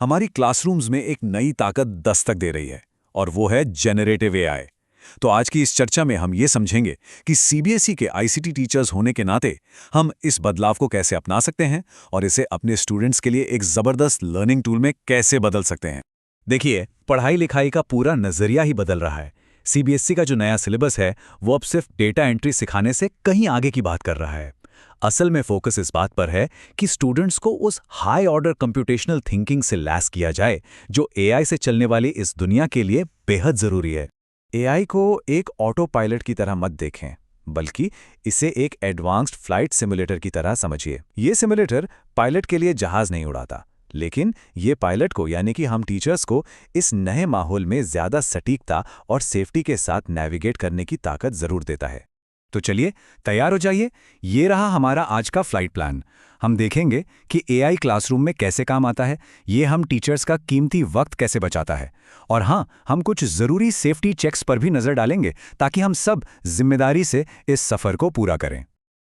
हमारी क्लासरूम्स में एक नई ताकत दस्तक दे रही है और वो है जेनरेटिव एआई। तो आज की इस चर्चा में हम ये समझेंगे कि सीबीएसई के आईसीटी टीचर्स होने के नाते हम इस बदलाव को कैसे अपना सकते हैं और इसे अपने स्टूडेंट्स के लिए एक जबरदस्त लर्निंग टूल में कैसे बदल सकते हैं। देखिए, पढ़ाई लिखाई का पूरा नजरिया ही बदल रहा है। सीबीएसई का जो नया सिलेबस है वो अब सिर्फ डेटा एंट्री सिखाने से कहीं आगे की बात कर रहा है। असल में फोकस इस बात पर है कि स्टूडेंट्स को उस हाई ऑर्डर कंप्यूटेशनल थिंकिंग से लैस किया जाए जो एआई से चलने वाली इस दुनिया के लिए बेहद जरूरी है। एआई को एक ऑटो पायलट की तरह मत देखें, बल्कि इसे एक एडवांस्ड फ्लाइट सिमुलेटर की तरह समझिए। ये सिमुलेटर पायलट के लिए जहाज नहीं उड़ाता, लेकिन ये पायलट को यानी कि हम टीचर्स को इस नए माहौल में ज्यादा सटीकता और सेफ्टी के साथ नेविगेट करने की ताकत जरूर देता है। तो चलिए तैयार हो जाइए, ये रहा हमारा आज का फ्लाइट प्लान। हम देखेंगे कि एआई क्लासरूम में कैसे काम आता है, ये हम टीचर्स का कीमती वक्त कैसे बचाता है, और हाँ, हम कुछ ज़रूरी सेफ्टी चेक्स पर भी नज़र डालेंगे ताकि हम सब जिम्मेदारी से इस सफ़र को पूरा करें।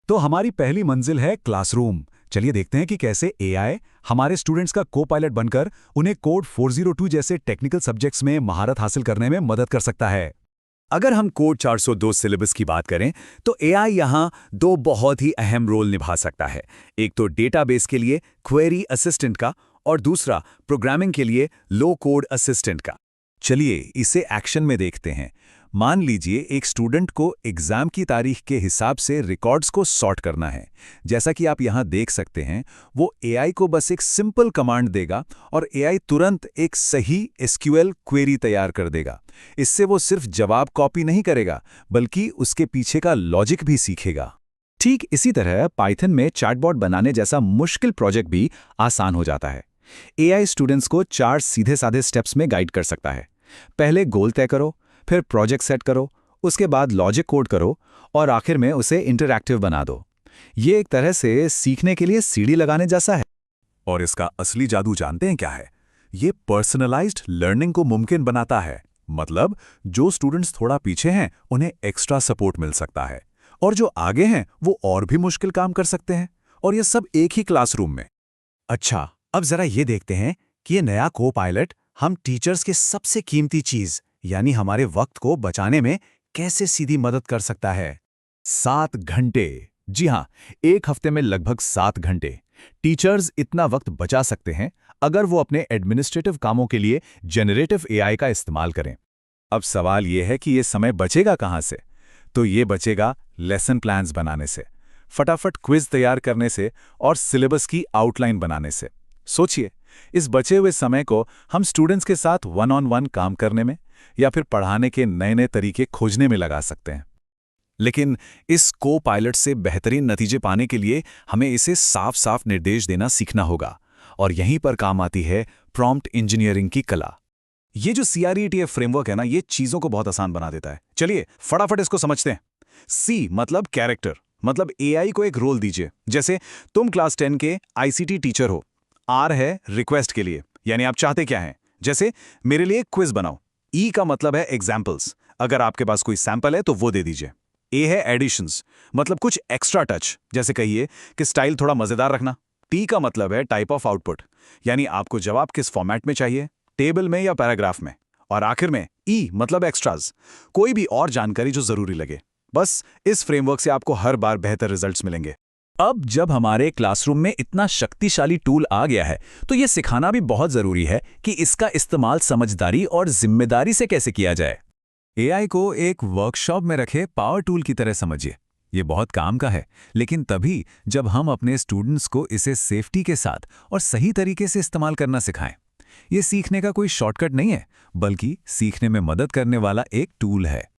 तो हमारी पहली मंजिल है क्लासरूम। चलिए देखते हैं कि कैसे एआई हमारे स्टूडेंट्स का को पायलट बनकर उन्हें कोड 402 जैसे टेक्निकल सब्जेक्ट्स में महारत हासिल करने में मदद कर सकता है। अगर हम कोड 402 सिलेबस की बात करें तो एआई यहाँ दो बहुत ही अहम रोल निभा सकता है। एक तो डेटाबेस के लिए क्वेरी असिस्टेंट का और दूसरा प्रोग्रामिंग के लिए लो कोड असिस्टेंट का। चलिए इसे एक्शन में देखते हैं। मान लीजिए एक स्टूडेंट को एग्जाम की तारीख के हिसाब से रिकॉर्ड्स को सॉर्ट करना है। जैसा कि आप यहाँ देख सकते हैं, वो एआई को बस एक सिंपल कमांड देगा और एआई तुरंत एक सही एसक्यूएल क्वेरी तैयार कर देगा। इससे वो सिर्फ जवाब कॉपी नहीं करेगा, बल्कि उसके पीछे का लॉजिक भी सीखेगा। ठीक इसी तरह पाइथन में चैटबॉट बनाने जैसा मुश्किल प्रोजेक्ट भी आसान हो जाता है। एआई स्टूडेंट्स को 4 सीधे साधे स्टेप्स में गाइड कर सकता है। पहले गोल तय करो, फिर प्रोजेक्ट सेट करो, उसके बाद लॉजिक कोड करो और आखिर में उसे इंटरैक्टिव बना दो। ये एक तरह से सीखने के लिए सीढ़ी लगाने जैसा है। और इसका असली जादू जानते हैं क्या है? ये पर्सनलाइज्ड लर्निंग को मुमकिन बनाता है। मतलब जो स्टूडेंट्स थोड़ा पीछे हैं उन्हें एक्स्ट्रा सपोर्ट मिल सकता है, और जो आगे हैं वो और भी मुश्किल काम कर सकते हैं, और ये सब एक ही क्लासरूम में। अच्छा, अब जरा ये देखते हैं कि ये नया को पायलट हम टीचर्स के सबसे कीमती चीज यानी हमारे वक्त को बचाने में कैसे सीधी मदद कर सकता है। 7 घंटे। जी हाँ, एक हफ्ते में लगभग 7 घंटे टीचर्स इतना वक्त बचा सकते हैं अगर वो अपने एडमिनिस्ट्रेटिव कामों के लिए जेनरेटिव एआई का इस्तेमाल करें। अब सवाल ये है कि ये समय बचेगा कहाँ से? तो ये बचेगा लेसन प्लान्स बनाने से, फटाफट क्विज तैयार करने से और सिलेबस की आउटलाइन बनाने से। सोचिए, इस बचे हुए समय को हम स्टूडेंट्स के साथ वन ऑन वन काम करने में या फिर पढ़ाने के नए नए तरीके खोजने में लगा सकते हैं। लेकिन इस को पायलट से बेहतरीन नतीजे पाने के लिए हमें इसे साफ साफ निर्देश देना सीखना होगा, और यहीं पर काम आती है प्रॉम्प्ट इंजीनियरिंग की कला। ये जो CRETF फ्रेमवर्क है ना, ये चीजों को बहुत आसान बना देता है। चलिए फटाफट इसको समझते हैं। C मतलब कैरेक्टर, मतलब एआई को एक रोल दीजिए। जैसे तुम क्लास 10 के आईसीटी टीचर हो। R है रिक्वेस्ट के लिए, यानी आप चाहते क्या हैं। जैसे मेरे लिए क्विज बनाओ। E का मतलब है एग्जाम्पल्स, अगर आपके पास कोई सैंपल है तो वो दे दीजिए। A है एडिशंस, मतलब कुछ एक्स्ट्रा टच, जैसे कहिए कि स्टाइल थोड़ा मजेदार रखना। T का मतलब है टाइप ऑफ आउटपुट, यानी आपको जवाब किस फॉर्मेट में चाहिए, टेबल में या पैराग्राफ में। और आखिर में E मतलब एक्स्ट्राज, कोई भी और जानकारी जो जरूरी लगे। बस इस फ्रेमवर्क से आपको हर बार बेहतर रिजल्ट्स मिलेंगे। अब जब हमारे क्लासरूम में इतना शक्तिशाली टूल आ गया है, तो ये सिखाना भी बहुत जरूरी है कि इसका इस्तेमाल समझदारी और जिम्मेदारी से कैसे किया जाए। एआई को एक वर्कशॉप में रखे पावर टूल की तरह समझिए। ये बहुत काम का है, लेकिन तभी जब हम अपने स्टूडेंट्स को इसे सेफ्टी के साथ और सही तरीके से इस्तेमाल करना सिखाएं। ये सीखने का कोई शॉर्टकट नहीं है, बल्कि सीखने में मदद करने वाला एक टूल है।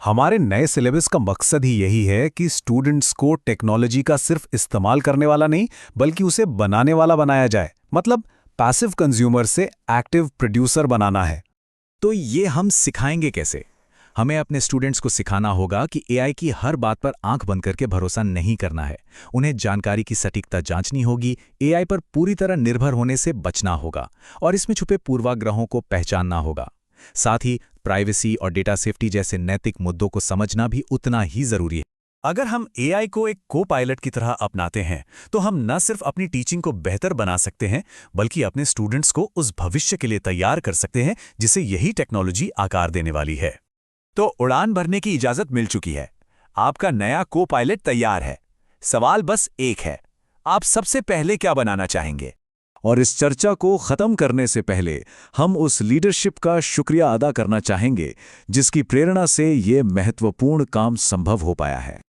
हमारे नए सिलेबस का मकसद ही यही है कि स्टूडेंट्स को टेक्नोलॉजी का सिर्फ इस्तेमाल करने वाला नहीं, बल्कि उसे बनाने वाला बनाया जाए। मतलब पैसिव कंज्यूमर से एक्टिव प्रोड्यूसर बनाना है। तो ये हम सिखाएंगे कैसे? हमें अपने स्टूडेंट्स को सिखाना होगा कि एआई की हर बात पर आंख बंद करके भरोसा नहीं करना है। उन्हें जानकारी की सटीकता जांचनी होगी, एआई पर पूरी तरह निर्भर होने से बचना होगा और इसमें छुपे पूर्वाग्रहों को पहचानना होगा। साथ ही प्राइवेसी और डेटा सेफ्टी जैसे नैतिक मुद्दों को समझना भी उतना ही जरूरी है। अगर हम एआई को एक को पायलट की तरह अपनाते हैं तो हम न सिर्फ अपनी टीचिंग को बेहतर बना सकते हैं बल्कि अपने स्टूडेंट्स को उस भविष्य के लिए तैयार कर सकते हैं जिसे यही टेक्नोलॉजी आकार देने वाली है। तो उड़ान भरने की इजाजत मिल चुकी है। आपका नया को पायलट तैयार है। सवाल बस एक है, आप सबसे पहले क्या बनाना चाहेंगे? और इस चर्चा को खत्म करने से पहले हम उस लीडरशिप का शुक्रिया अदा करना चाहेंगे जिसकी प्रेरणा से ये महत्वपूर्ण काम संभव हो पाया है।